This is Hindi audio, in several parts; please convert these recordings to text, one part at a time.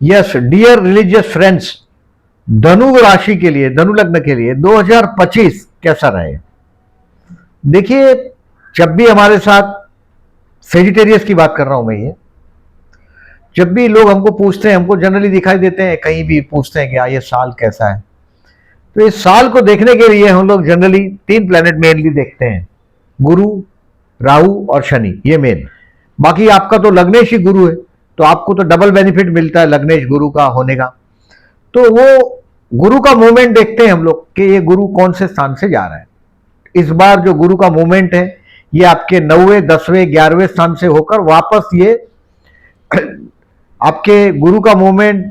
यस डियर रिलीजियस फ्रेंड्स, धनु राशि के लिए, धनु लग्न के लिए 2025 कैसा रहे? देखिए, जब भी हमारे साथ सेजिटेरियस की बात कर रहा हूं मैं, ये जब भी लोग हमको पूछते हैं, हमको जनरली दिखाई देते हैं, कहीं भी पूछते हैं कि ये साल कैसा है, तो इस साल को देखने के लिए हम लोग जनरली 3 प्लैनेट मेनली देखते हैं, गुरु, राहु और शनि, ये मेन। बाकी आपका तो लग्नेश ही गुरु है, तो आपको तो डबल बेनिफिट मिलता है लग्नेश गुरु का होने का। तो वो गुरु का मूवमेंट देखते हैं हम लोग कि ये गुरु कौन से स्थान से जा रहा है। इस बार जो गुरु का मूवमेंट है, ये आपके 9वें, 10वें, 11वें स्थान से होकर वापस ये आपके गुरु का मूवमेंट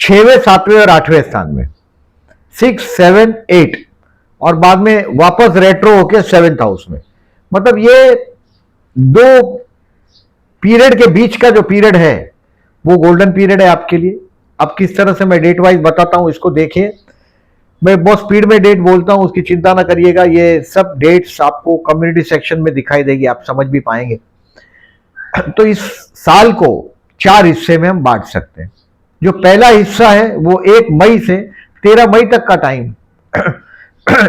6वें, 7वें और 8वें स्थान में 6, 7, 8 और बाद में वापस रेट्रो होके 7th हाउस में। मतलब ये 2 पीरियड के बीच का जो पीरियड है वो गोल्डन पीरियड है आपके लिए। अब किस तरह से मैं डेट वाइज बताता हूं, इसको देखिए। मैं बहुत स्पीड में डेट बोलता हूं, उसकी चिंता ना करिएगा। ये सब डेट्स आपको कम्युनिटी सेक्शन में दिखाई देगी, आप समझ भी पाएंगे। तो इस साल को 4 हिस्से में हम बांट सकते हैं। जो पहला हिस्सा है वो 1 मई से 13 मई तक का टाइम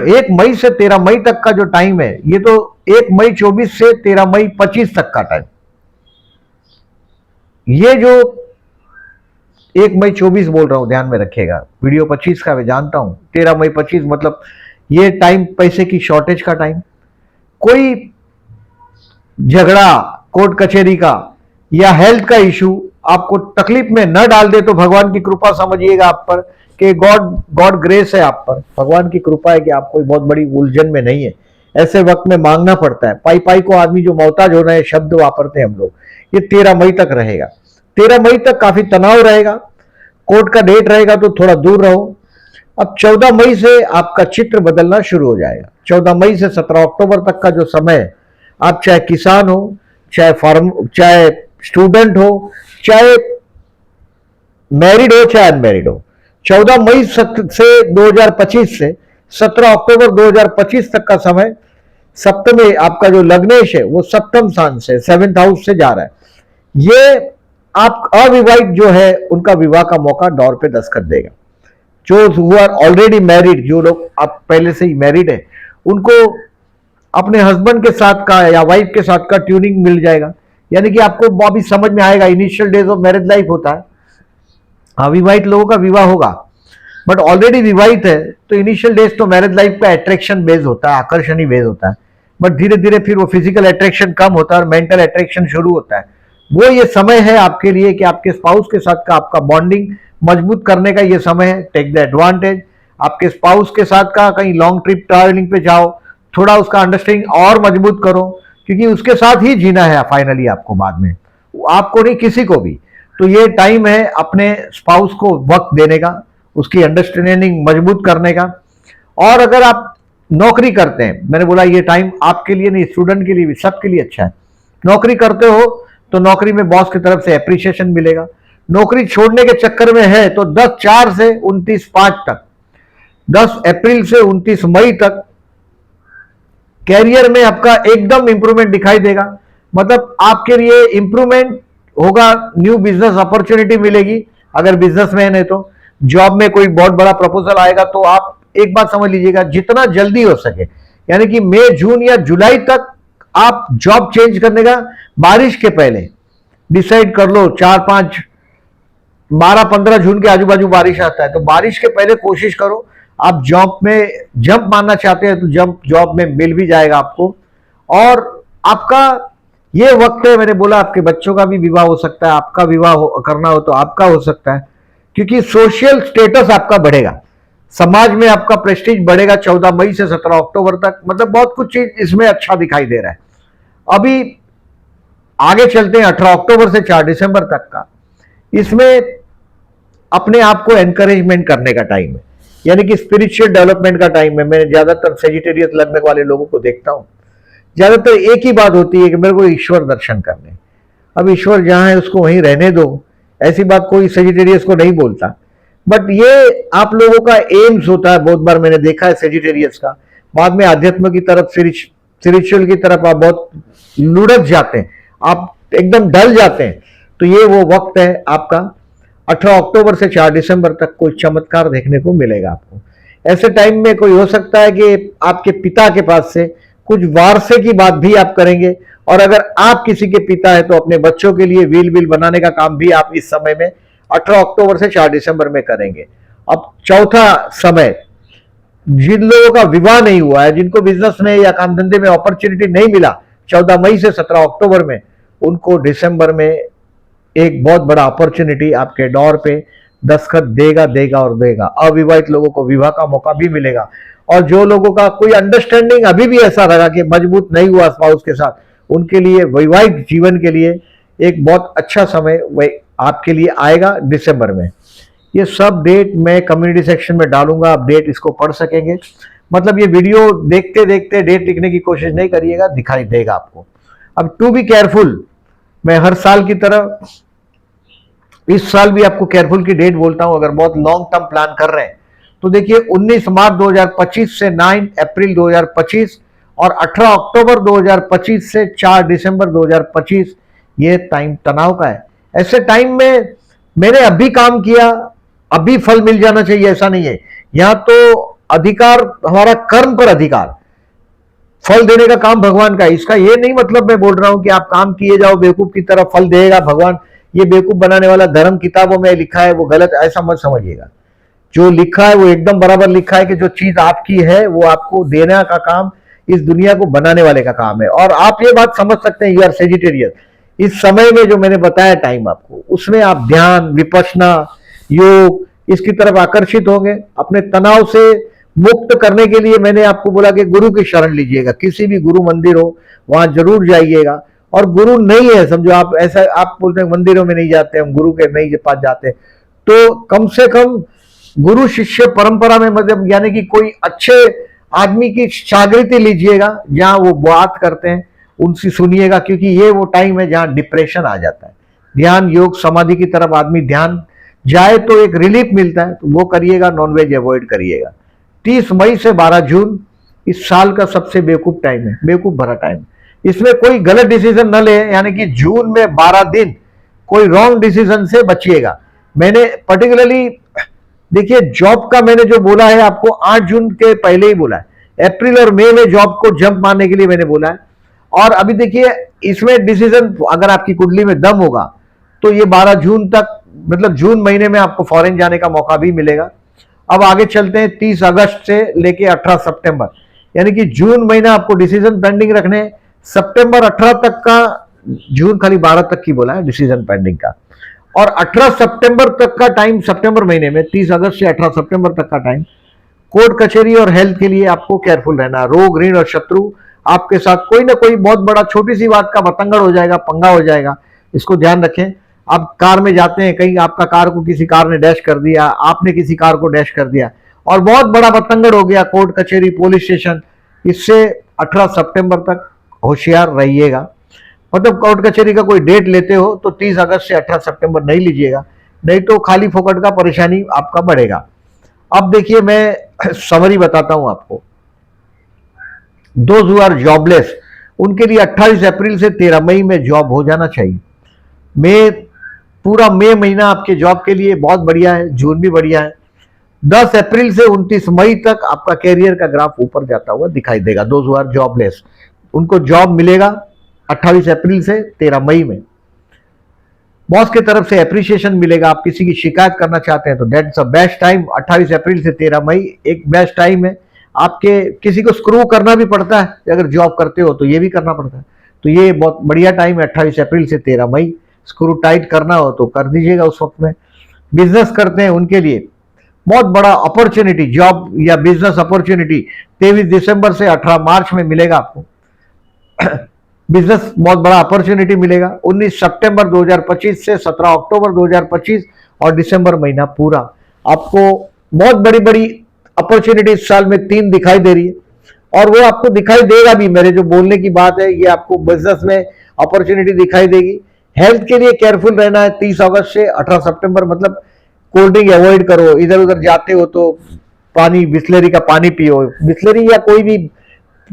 1 मई से 13 मई तक का जो टाइम है, ये तो 1 मई 24 से 13 मई 25 तक का टाइम। ये जो 1 मई 24 बोल रहा हूं, ध्यान में रखिएगा, वीडियो 25 का मैं जानता हूं, 13 मई 25 मतलब ये टाइम पैसे की शॉर्टेज का टाइम। कोई झगड़ा कोर्ट कचहरी का या हेल्थ का इशू आपको तकलीफ में न डाल दे तो भगवान की कृपा समझिएगा आप पर, कि गॉड ग्रेस है आप पर, भगवान की कृपा है कि आप कोई बहुत बड़ी उलझन में नहीं है। ऐसे वक्त में मांगना पड़ता है। पाई पाई को आदमी जो मोहताज हो रहे हैं, शब्द वापरते हैं हम लोग। ये 13 मई तक रहेगा। 13 मई तक काफी तनाव रहेगा, कोर्ट का डेट रहेगा तो थोड़ा दूर रहो। अब 14 मई से आपका चित्र बदलना शुरू हो जाएगा। 14 मई से 17 अक्टूबर तक का जो समय, आप चाहे किसान हो, चाहे स्टूडेंट हो, चाहे मैरिड हो, चाहे अनमैरिड हो, 14 मई से 2025 से 17 अक्टूबर 2025 तक का समय, सप्तमी आपका जो लग्नेश है वो सप्तम स्थान से 7th हाउस से जा रहा है। ये आप अविवाहित जो है उनका विवाह का मौका दौर पे दस्तखत देगा। जो हु आर ऑलरेडी मैरिड, जो लोग आप पहले से ही मैरिड है, उनको अपने हस्बैंड के साथ का या वाइफ के साथ का ट्यूनिंग मिल जाएगा। यानी कि आपको अभी समझ में आएगा, initial days of marriage life होता है, अविवाहित लोगों का विवाह होगा, बट ऑलरेडी विवाहित है तो इनिशियल डेज तो मैरिज लाइफ का अट्रैक्शन बेस होता है, आकर्षण ही बेस होता है। बट धीरे धीरे फिर वो फिजिकल अट्रैक्शन कम होता है और मेंटल अट्रैक्शन शुरू होता है। वो ये समय है आपके लिए कि आपके स्पाउस के साथ का आपका बॉन्डिंग मजबूत करने का ये समय है। Take the advantage. आपके स्पाउस के साथ का कहीं लॉन्ग ट्रिप ट्रैवलिंग पे जाओ, थोड़ा उसका अंडरस्टैंडिंग और मजबूत करो, क्योंकि उसके साथ ही जीना है फाइनली आपको, बाद में आपको नहीं किसी को भी। तो ये टाइम है अपने स्पाउस को वक्त देने का, उसकी अंडरस्टैंडिंग मजबूत करने का। और अगर आप नौकरी करते हैं, मैंने बोला ये टाइम आपके लिए नहीं, स्टूडेंट के लिए भी, सबके लिए अच्छा है। नौकरी करते हो तो नौकरी में बॉस की तरफ से एप्रिसिएशन मिलेगा। नौकरी छोड़ने के चक्कर में है तो 10/4 से 29/5 तक, 10 अप्रैल से 29 मई तक कैरियर में आपका एकदम इंप्रूवमेंट दिखाई देगा। मतलब आपके लिए इंप्रूवमेंट होगा, न्यू बिजनेस अपॉर्चुनिटी मिलेगी। अगर बिजनेसमैन है तो जॉब में कोई बहुत बड़ा प्रपोजल आएगा तो आप एक बात समझ लीजिएगा, जितना जल्दी हो सके, यानी कि मई, जून या जुलाई तक आप जॉब चेंज करने का बारिश के पहले डिसाइड कर लो। 4, 5, 12, 15 जून के आजू बाजू बारिश आता है तो बारिश के पहले कोशिश करो। आप जॉब में जंप मारना चाहते हैं तो जंप जॉब में मिल भी जाएगा आपको। और आपका ये वक्त है, मैंने बोला आपके बच्चों का भी विवाह हो सकता है, आपका विवाह करना हो तो आपका हो सकता है, क्योंकि सोशल स्टेटस आपका बढ़ेगा, समाज में आपका प्रेस्टीज बढ़ेगा 14 मई से 17 अक्टूबर तक। मतलब बहुत कुछ चीज इसमें अच्छा दिखाई दे रहा है। अभी आगे चलते हैं 18 अक्टूबर से 4 दिसंबर तक का। इसमें अपने आप को एनकरेजमेंट करने का टाइम है, यानी कि स्पिरिचुअल डेवलपमेंट का टाइम है। मैं ज्यादातर सेजिटेरियस लगने वाले लोगों को देखता हूं, ज्यादातर एक ही बात होती है कि मेरे को ईश्वर दर्शन करने। अब ईश्वर जहां है उसको वहीं रहने दो, ऐसी बात कोई सेजिटेरियस को नहीं बोलता। बट ये आप लोगों का एम्स होता है, बहुत बार मैंने देखा है सेजिटेरियस का। बाद में आध्यात्म की तरफ, स्पिरिचुअल की तरफ आप बहुत लुढ़क जाते हैं, आप एकदम डल जाते हैं। तो ये वो वक्त है आपका। 18 अक्टूबर से 4 दिसंबर तक कोई चमत्कार देखने को मिलेगा आपको। ऐसे टाइम में कोई हो सकता है कि आपके पिता के पास से कुछ वारसे की बात भी आप करेंगे, और अगर आप किसी के पिता है तो अपने बच्चों के लिए व्हील बनाने का काम भी आप इस समय में 18 अक्टूबर से 4 दिसंबर में करेंगे। अब चौथा समय, जिन लोगों का विवाह नहीं हुआ है, जिनको बिजनेस में या काम धंधे में अपॉर्चुनिटी नहीं मिला 14 मई से 17 अक्टूबर में, उनको दिसंबर में एक बहुत बड़ा अपॉर्चुनिटी आपके डोर पे दस्तखत देगा देगा और देगा। अविवाहित लोगों को विवाह का मौका भी मिलेगा, और जो लोगों का कोई अंडरस्टैंडिंग अभी भी ऐसा रहा कि मजबूत नहीं हुआ स्पाउस के साथ, उनके लिए वैवाहिक जीवन के लिए एक बहुत अच्छा समय वह आपके लिए आएगा दिसंबर में। ये सब डेट मैं कम्युनिटी सेक्शन में डालूंगा, आप डेट इसको पढ़ सकेंगे। मतलब ये वीडियो देखते देखते डेट लिखने की कोशिश नहीं करिएगा, दिखाई देगा आपको। अब टू बी केयरफुल, मैं हर साल की तरह इस साल भी आपको केयरफुल की डेट बोलता हूं। अगर बहुत लॉन्ग टर्म प्लान कर रहे हैं तो देखिए 19 मार्च 2025 से 9 अप्रैल 2025 और 18 अक्टूबर 2025 से 4 दिसंबर 2025 ये टाइम तनाव का है। ऐसे टाइम में मैंने अभी काम किया, अभी फल मिल जाना चाहिए, ऐसा नहीं है। यहां तो अधिकार हमारा कर्म पर अधिकार, फल देने का काम भगवान का है। इसका ये नहीं मतलब मैं बोल रहा हूं कि आप काम किए जाओ बेवकूफ की तरह, फल देगा भगवान। ये बेवकूफ बनाने वाला धर्म किताबों में लिखा है वो गलत, ऐसा मत समझिएगा। जो लिखा है वो एकदम बराबर लिखा है कि जो चीज आपकी है वो आपको देने का काम इस दुनिया को बनाने वाले का काम है। और आप ये बात समझ सकते हैं, यू आर सेजिटेरियस। इस समय में जो मैंने बताया टाइम आपको, उसमें आप ध्यान, विपश्यना, योग इसकी तरफ आकर्षित होंगे। अपने तनाव से मुक्त करने के लिए मैंने आपको बोला कि गुरु की शरण लीजिएगा, किसी भी गुरु मंदिर हो वहां जरूर जाइएगा। और गुरु नहीं है समझो आप, ऐसा आप बोलते हैं मंदिरों में नहीं जाते, हम गुरु के नहीं पास जाते, तो कम से कम गुरु शिष्य परंपरा में मतलब यानी कि कोई अच्छे आदमी की शागिर्दी लीजिएगा, जहां वो बात करते हैं उनसे सुनिएगा, क्योंकि ये वो टाइम है जहां डिप्रेशन आ जाता है। ध्यान, योग, समाधि की तरफ आदमी ध्यान जाए तो एक रिलीफ मिलता है, तो वो करिएगा। नॉनवेज अवॉइड करिएगा। 30 मई से 12 जून इस साल का सबसे बेवकूफ टाइम है, बेवकूफ भरा टाइम। इसमें कोई गलत डिसीजन न ले, यानी कि जून में 12 दिन कोई रॉन्ग डिसीजन से बचिएगा। मैंने पर्टिकुलरली देखिए जॉब का मैंने जो बोला है आपको 8 जून के पहले ही बोला है। अप्रैल और मई में जॉब को जंप मारने के लिए मैंने बोला है। और अभी देखिए इसमें डिसीजन अगर आपकी कुंडली में दम होगा तो ये 12 जून तक, मतलब जून महीने में आपको फॉरेन जाने का मौका भी मिलेगा। अब आगे चलते हैं 30 अगस्त से लेके 18 सितंबर, यानी कि जून महीना आपको डिसीजन पेंडिंग रखने, सितंबर 18 तक का, जून खाली 12 तक की बोला है डिसीजन पेंडिंग का, और 18 सितंबर तक का टाइम, सितंबर महीने में 30 अगस्त से 18 सितंबर तक का टाइम कोर्ट कचहरी और हेल्थ के लिए आपको केयरफुल रहना। रोग, ऋण और शत्रु आपके साथ कोई ना कोई बहुत बड़ा, छोटी सी बात का बतंगड़ हो जाएगा, पंगा हो जाएगा, इसको ध्यान रखें। आप कार में जाते हैं, कहीं आपका कार को किसी कार ने डैश कर दिया, आपने किसी कार को डैश कर दिया और बहुत बड़ा बतंगड़ हो गया, कोर्ट कचहरी, पुलिस स्टेशन, इससे 18 सितंबर तक होशियार रहिएगा। मतलब कोर्ट कचहरी का कोई डेट लेते हो तो 30 अगस्त से 18 सितंबर नहीं लीजिएगा, नहीं तो खाली फोकट का परेशानी आपका बढ़ेगा। अब देखिए मैं समरी बताता हूं आपको। दोज हु आर जॉबलेस, उनके लिए 28 अप्रैल से 13 मई में जॉब हो जाना चाहिए। पूरा मई महीना आपके जॉब के लिए बहुत बढ़िया है, जून भी बढ़िया है। 10 अप्रैल से 29 मई तक आपका कैरियर का ग्राफ ऊपर जाता हुआ दिखाई देगा। दोज हु आर जॉबलेस, उनको जॉब मिलेगा 28 अप्रैल से 13 मई में। बॉस की तरफ से अप्रिसिएशन मिलेगा। आप किसी की शिकायत करना चाहते हैं तो दैट्स अ बेस्ट टाइम। 28 अप्रैल से 13 मई एक बेस्ट टाइम है। आपके किसी को स्क्रू करना भी पड़ता है, अगर जॉब करते हो तो ये भी करना पड़ता है, तो ये बहुत बढ़िया टाइम है 28 अप्रैल से 13 मई। स्क्रू टाइट करना हो तो कर दीजिएगा उस वक्त में। बिजनेस करते हैं उनके लिए बहुत बड़ा अपॉर्चुनिटी, जॉब या बिजनेस अपॉर्चुनिटी 23 दिसंबर से 18 मार्च में मिलेगा आपको। बिजनेस बहुत बड़ा अपॉर्चुनिटी मिलेगा। 19 सितंबर 2025 से 17 अक्टूबर 2025 और दिसंबर महीना पूरा आपको बहुत बड़ी बड़ी अपॉर्चुनिटी इस साल में 3 दिखाई दे रही है, और वो आपको दिखाई देगा भी। मेरे जो बोलने की बात है ये आपको बिजनेस में अपॉर्चुनिटी दिखाई देगी। हेल्थ के लिए केयरफुल रहना है 30 अगस्त से 18 सितंबर, मतलब कोल्ड ड्रिंक अवॉइड करो। इधर उधर जाते हो तो पानी, बिस्लरी का पानी पियो, बिस्लरी या कोई भी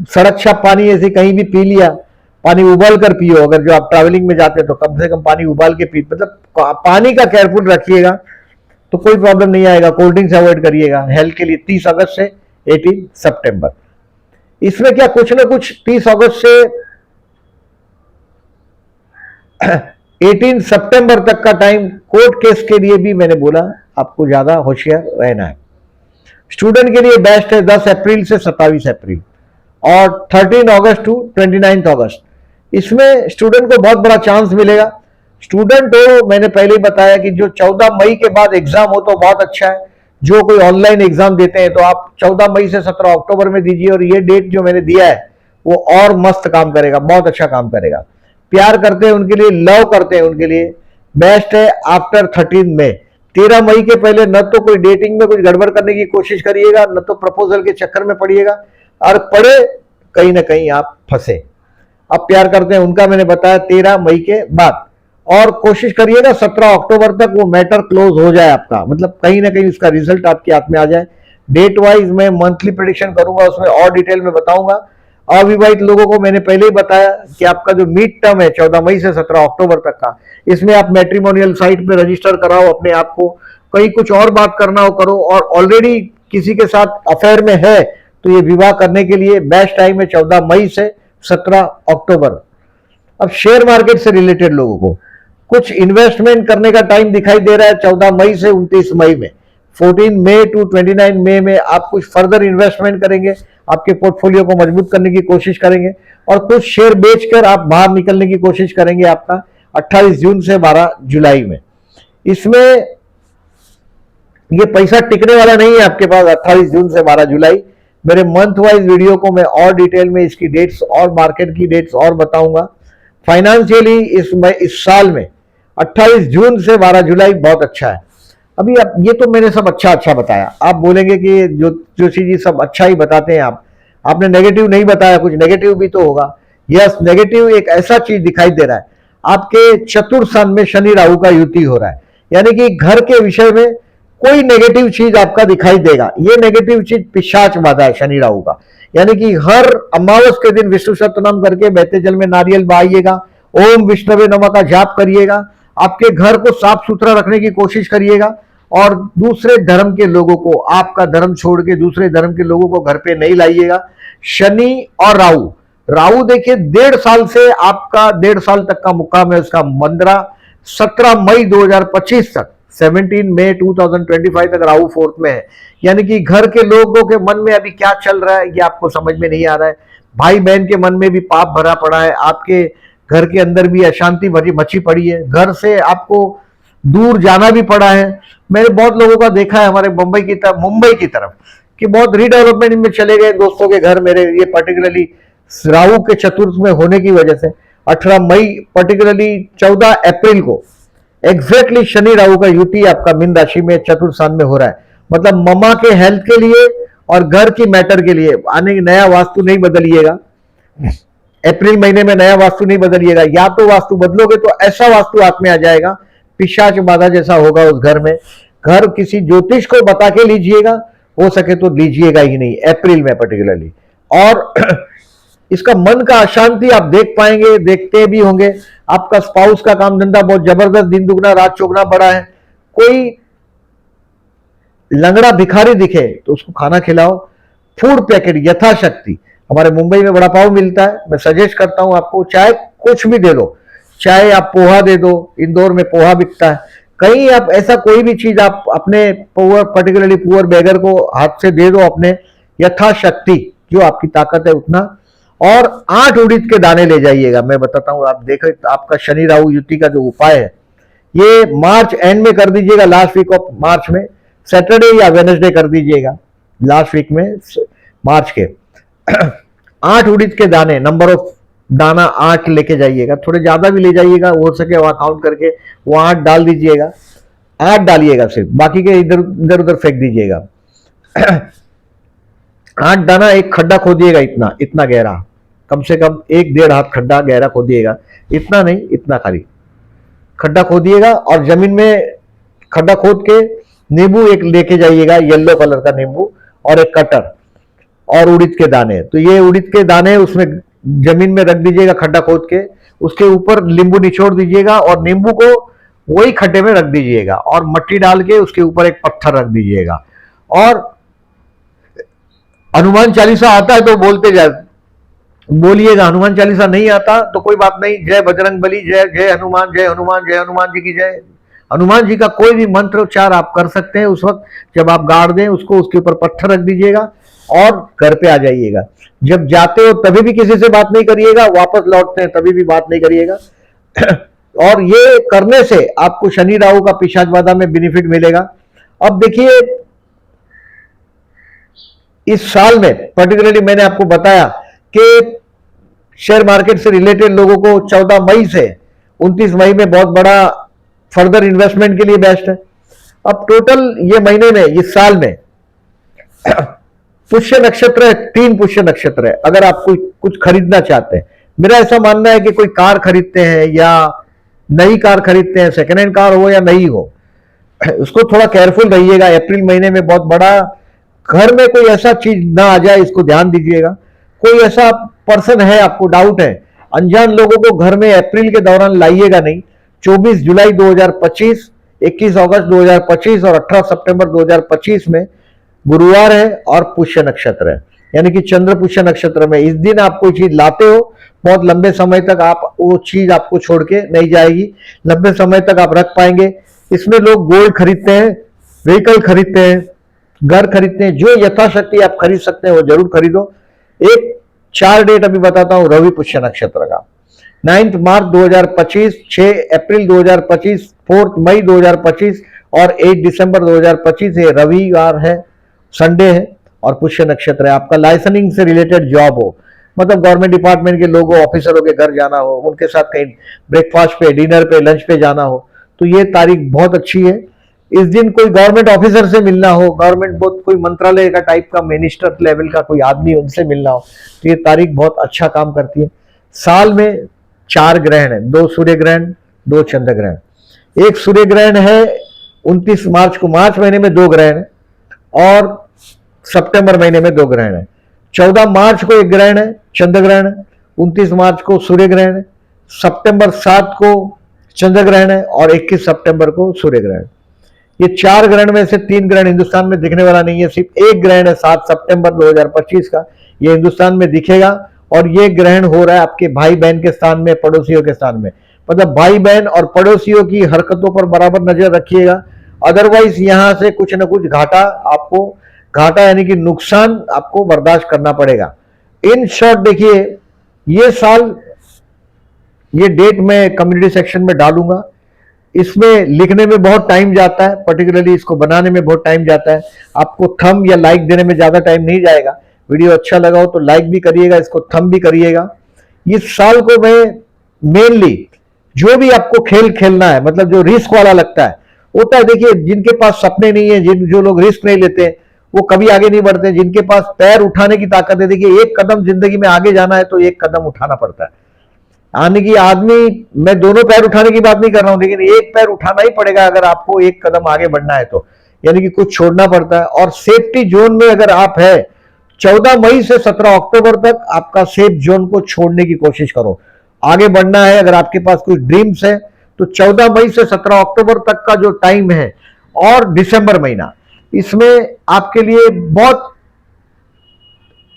सड़क छाप पानी ऐसे कहीं भी पी लिया, पानी उबाल कर पियो। अगर जो आप ट्रैवलिंग में जाते हैं तो कम से कम पानी उबाल के पी, मतलब पानी का केयरफुल रखिएगा। तो कोई प्रॉब्लम नहीं आएगा। कोल्ड ड्रिंक्स अवॉइड करिएगा हेल्थ के लिए। 30 अगस्त से 18 सितंबर, इसमें क्या कुछ ना कुछ 30 अगस्त से 18 सितंबर तक का टाइम कोर्ट केस के लिए भी मैंने बोला आपको ज्यादा होशियार रहना है। स्टूडेंट के लिए बेस्ट है 10 अप्रैल से 27 अप्रैल और 13 अगस्त टू 29 अगस्त। इसमें स्टूडेंट को बहुत बड़ा चांस मिलेगा। स्टूडेंट हो, मैंने पहले ही बताया कि जो 14 मई के बाद एग्जाम हो तो बहुत अच्छा है। जो कोई ऑनलाइन एग्जाम देते हैं तो आप 14 मई से 17 अक्टूबर में दीजिए, और ये डेट जो मैंने दिया है वो और मस्त काम करेगा, बहुत अच्छा काम करेगा। प्यार करते हैं उनके लिए, लव करते हैं उनके लिए बेस्ट है आफ्टर 13 मई। 13 मई के पहले न तो कोई डेटिंग में कुछ गड़बड़ करने की कोशिश करिएगा, न तो प्रपोजल के चक्कर में पड़िएगा, और पड़े कहीं ना कहीं आप फंसे। अब प्यार करते हैं उनका मैंने बताया 13 मई के बाद, और कोशिश करिएगा 17 अक्टूबर तक वो मैटर क्लोज हो जाए आपका, मतलब कहीं ना कहीं उसका रिजल्ट आपके हाथ में आ जाए। डेट वाइज मैं मंथली प्रेडिक्शन करूंगा, उसमें और डिटेल में बताऊंगा। अविवाहित लोगों को मैंने पहले ही बताया कि आपका जो मिड टर्म है 14 मई से 17 अक्टूबर तक का, इसमें आप मैट्रिमोनियल साइट पे रजिस्टर कराओ अपने आप को। कहीं कुछ और बात करना हो करो, और ऑलरेडी किसी के साथ अफेयर में है तो ये विवाह करने के लिए बेस्ट टाइम है 14 मई से 17 अक्टूबर। अब शेयर मार्केट से रिलेटेड लोगों को कुछ इन्वेस्टमेंट करने का टाइम दिखाई दे रहा है 14 मई से 29 मई में। 14 मई टू 29 मई में आप कुछ फर्दर इन्वेस्टमेंट करेंगे, आपके पोर्टफोलियो को मजबूत करने की कोशिश करेंगे, और कुछ शेयर बेचकर आप बाहर निकलने की कोशिश करेंगे आपका 28 जून से 12 जुलाई में। इसमें ये पैसा टिकने वाला नहीं है आपके पास 28 जून से 12 जुलाई। मेरे मंथ वाइज वीडियो को मैं और डिटेल में इसकी डेट्स और मार्केट की डेट्स और बताऊंगा। फाइनेंशियली इस साल में 28 जून से 12 जुलाई बहुत अच्छा है। अभी अब ये तो मैंने सब अच्छा बताया। आप बोलेंगे कि जोशी जी सब अच्छा ही बताते हैं, आपने नेगेटिव नहीं बताया, कुछ नेगेटिव भी तो होगा। यस, नेगेटिव एक ऐसा चीज दिखाई दे रहा है, आपके चतुर्स्थान में शनि राहु का युति हो रहा है, यानी कि घर के विषय में कोई नेगेटिव चीज आपका दिखाई देगा। ये नेगेटिव चीज पिशाच बाधा है शनि राहु का, यानी कि हर अमावस के दिन विष्णु सहस्त्रनाम करके बहते जल में नारियल बहाइएगा, ओम विष्णवे नमः का जाप करिएगा, आपके घर को साफ सुथरा रखने की कोशिश करिएगा, और दूसरे धर्म के लोगों को, आपका धर्म छोड़ के दूसरे धर्म के लोगों को घर पे नहीं लाइएगा। शनि और राहु देखिए 1.5 साल से आपका 1.5 साल तक का मुकाम है उसका मंद्रा। 17 मई 2025 तक 17 मई 2025 तक राहु 4th में है, यानी कि घर के लोगों के मन में अभी क्या चल रहा है ये आपको समझ में नहीं आ रहा है। भाई बहन के मन में भी पाप भरा पड़ा है, आपके घर के अंदर भी अशांति भरी मची पड़ी है, घर से आपको दूर जाना भी पड़ा है। मैंने बहुत लोगों का देखा है हमारे मुंबई की तरफ कि बहुत रीडेवलपमेंट में चले गए दोस्तों के घर मेरे, ये पर्टिकुलरली राहु के चतुर्थ में होने की वजह से। 18 मई पर्टिकुलरली 14 अप्रैल को एग्जैक्टली शनि राहु का युति आपका मीन राशि में चतुर्थ स्थान में हो रहा है, मतलब मम्मा के हेल्थ के लिए और घर की मैटर के लिए। आने नया वास्तु नहीं बदलिएगा, अप्रैल महीने में नया वास्तु नहीं बदलिएगा, या तो वास्तु बदलोगे तो ऐसा वास्तु हाथ में आ जाएगा पिशाच बाधा जैसा होगा उस घर में। घर किसी ज्योतिष को बता के लीजिएगा, हो सके तो लीजिएगा ही नहीं अप्रैल में पर्टिकुलरली। और इसका मन का अशांति आप देख पाएंगे, देखते भी होंगे। आपका स्पाउस का काम धंधा बहुत जबरदस्त, दिन दुगना रात चौगुना बड़ा है। कोई लंगड़ा भिखारी दिखे तो उसको खाना खिलाओ, फूड पैकेट यथाशक्ति। हमारे मुंबई में बड़ा पाव मिलता है, मैं सजेस्ट करता हूं आपको, चाहे कुछ भी दे दो, चाहे आप पोहा दे दो, इंदौर में पोहा बिकता है, कहीं आप ऐसा कोई भी चीज आप अपने पुअर पर्टिकुलरली पुअर बेगर को हाथ से दे दो अपने यथाशक्ति, जो आपकी ताकत है उतना। और 8 उड़ीद के दाने ले जाइएगा, मैं बताता हूं। आप देखो आपका शनि राहु युति का जो उपाय है ये मार्च एंड में कर दीजिएगा, लास्ट वीक ऑफ मार्च में, सैटरडे या वेडनेसडे कर दीजिएगा लास्ट वीक में मार्च के। 8 उड़ीद के दाने, नंबर ऑफ दाना 8 लेके जाइएगा, थोड़े ज्यादा भी ले जाइएगा, हो सके वहां काउंट करके वो 8 डाल दीजिएगा। 8 डालिएगा सिर्फ, बाकी के इधर उधर फेंक दीजिएगा। 8 दाना एक खड्डा खोदिएगा, इतना गहरा, कम से कम 1-1.5 हाथ खड्डा गहरा खोदिएगा, इतना नहीं, इतना खाली खड्डा खोदिएगा। और जमीन में खड्डा खोद के नींबू एक लेके जाइएगा, येलो कलर का नींबू, और एक कटर, और उड़ीद के दाने। तो ये उड़ीद के दाने उसमें जमीन में रख दीजिएगा खड्डा खोद के, उसके ऊपर नींबू निचोड़ दीजिएगा, और नींबू को वही खड्डे में रख दीजिएगा और मट्टी डाल के उसके ऊपर एक पत्थर रख दीजिएगा। और हनुमान चालीसा आता है तो बोलिएगा, हनुमान चालीसा नहीं आता तो कोई बात नहीं, जय बजरंग बली, जय जय हनुमान, जय हनुमान, जय हनुमान जी की जय। हनुमान जी का कोई भी मंत्र उच्चार आप कर सकते हैं उस वक्त जब आप गाड़ दें उसको, उसके ऊपर पत्थर रख दीजिएगा और घर पे आ जाइएगा। जब जाते हो तभी भी किसी से बात नहीं करिएगा, वापस लौटते हैं तभी भी बात नहीं करिएगा। और ये करने से आपको शनि राहु का पिशाच बाधा में बेनिफिट मिलेगा। अब देखिए इस साल में पर्टिकुलरली मैंने आपको बताया कि शेयर मार्केट से रिलेटेड लोगों को 14 मई से 29 मई में बहुत बड़ा फर्दर इन्वेस्टमेंट के लिए बेस्ट है। अब टोटल ये महीने में, इस साल में पुष्य नक्षत्र है, 3 पुष्य नक्षत्र है। अगर आप कोई कुछ खरीदना चाहते हैं, मेरा ऐसा मानना है कि कोई कार खरीदते हैं या नई कार खरीदते हैं, सेकेंड हैंड कार हो या नई हो, उसको थोड़ा केयरफुल रहिएगा। अप्रैल महीने में बहुत बड़ा घर में कोई ऐसा चीज ना आ जाए, इसको ध्यान दीजिएगा। कोई ऐसा पर्सन है, आपको डाउट है, अनजान लोगों को घर में अप्रैल के दौरान लाइएगा नहीं। 24 जुलाई 2025, 21 अगस्त 2025 और 18 सितंबर 2025 में गुरुवार है और पुष्य नक्षत्र है, यानी कि चंद्र पुष्य नक्षत्र में इस दिन आप कोई चीज लाते हो, बहुत लंबे समय तक आप वो चीज आपको छोड़ के नहीं जाएगी, लंबे समय तक आप रख पाएंगे। इसमें लोग गोल्ड खरीदते हैं, व्हीकल खरीदते हैं, घर खरीदते हैं, जो यथाशक्ति आप खरीद सकते हैं वो जरूर खरीदो। एक 4 डेट अभी बताता हूं रवि पुष्य नक्षत्र का। 9 मार्च 2025, 6 अप्रैल 2025, 4 मई 2025 और 8 दिसंबर 2025 ये रविवार है, संडे है और पुष्य नक्षत्र है। आपका लाइसेंसिंग से रिलेटेड जॉब हो, मतलब गवर्नमेंट डिपार्टमेंट के लोगों, ऑफिसरों के घर जाना हो, उनके साथ कहीं ब्रेकफास्ट पे, डिनर पे, लंच पे जाना हो, तो ये तारीख बहुत अच्छी है। इस दिन कोई गवर्नमेंट ऑफिसर से मिलना हो, गवर्नमेंट बहुत कोई मंत्रालय का टाइप का मिनिस्टर लेवल का कोई आदमी, उनसे मिलना हो, तो ये तारीख बहुत अच्छा काम करती है। साल में 4 ग्रहण है, 2 सूर्य ग्रहण, 2 चंद्र ग्रहण। एक सूर्य ग्रहण है 29 मार्च को, मार्च महीने में 2 ग्रहण है और सितंबर महीने में 2 ग्रहण है। 14 मार्च को 1 ग्रहण है, चंद्र ग्रहण है, 29 मार्च को सूर्य ग्रहण है, सितंबर 7 को चंद्र ग्रहण है और 21 सितंबर को सूर्य ग्रहण। ये 4 ग्रहण में से 3 ग्रहण हिंदुस्तान में दिखने वाला नहीं है, सिर्फ 1 ग्रहण है 7 सितंबर 2025 का, ये हिंदुस्तान में दिखेगा। और ये ग्रहण हो रहा है आपके भाई बहन के स्थान में, पड़ोसियों के स्थान में, मतलब भाई बहन और पड़ोसियों की हरकतों पर बराबर नजर रखिएगा। अदरवाइज यहां से कुछ ना कुछ घाटा यानी कि नुकसान आपको बर्दाश्त करना पड़ेगा। इन शॉर्ट देखिए, ये साल, ये डेट मैं कम्युनिटी सेक्शन में डालूंगा। इसमें लिखने में बहुत टाइम जाता है, पर्टिकुलरली इसको बनाने में बहुत टाइम जाता है। आपको थंब या लाइक देने में ज्यादा टाइम नहीं जाएगा। वीडियो अच्छा लगा हो तो लाइक भी करिएगा, इसको थंब भी करिएगा। इस साल को मैं मेनली जो भी आपको खेल खेलना है, मतलब जो रिस्क वाला लगता है, होता है देखिए, जिनके पास सपने नहीं है, जो लोग रिस्क नहीं लेते वो कभी आगे नहीं बढ़ते। जिनके पास पैर उठाने की ताकत है, देखिए एक कदम जिंदगी में आगे जाना है तो एक कदम उठाना पड़ता है। यानी कि आदमी, मैं दोनों पैर उठाने की बात नहीं कर रहा हूं, लेकिन एक पैर उठाना ही पड़ेगा अगर आपको एक कदम आगे बढ़ना है तो, यानी कि कुछ छोड़ना पड़ता है। और सेफ्टी जोन में अगर आप है, 14 मई से 17 अक्टूबर तक आपका सेफ जोन को छोड़ने की कोशिश करो। आगे बढ़ना है, अगर आपके पास कोई ड्रीम्स है तो 14 मई से 17 अक्टूबर तक का जो टाइम है और दिसंबर महीना, इसमें आपके लिए बहुत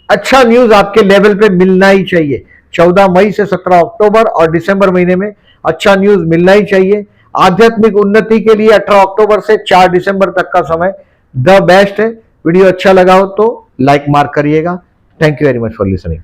अच्छा न्यूज आपके लेवल पे मिलना ही चाहिए। 14 मई से 17 अक्टूबर और दिसंबर महीने में अच्छा न्यूज मिलना ही चाहिए। आध्यात्मिक उन्नति के लिए 18 अक्टूबर से 4 दिसंबर तक का समय द बेस्ट है। वीडियो अच्छा लगा हो तो लाइक मार्क करिएगा। Thank you very much for listening.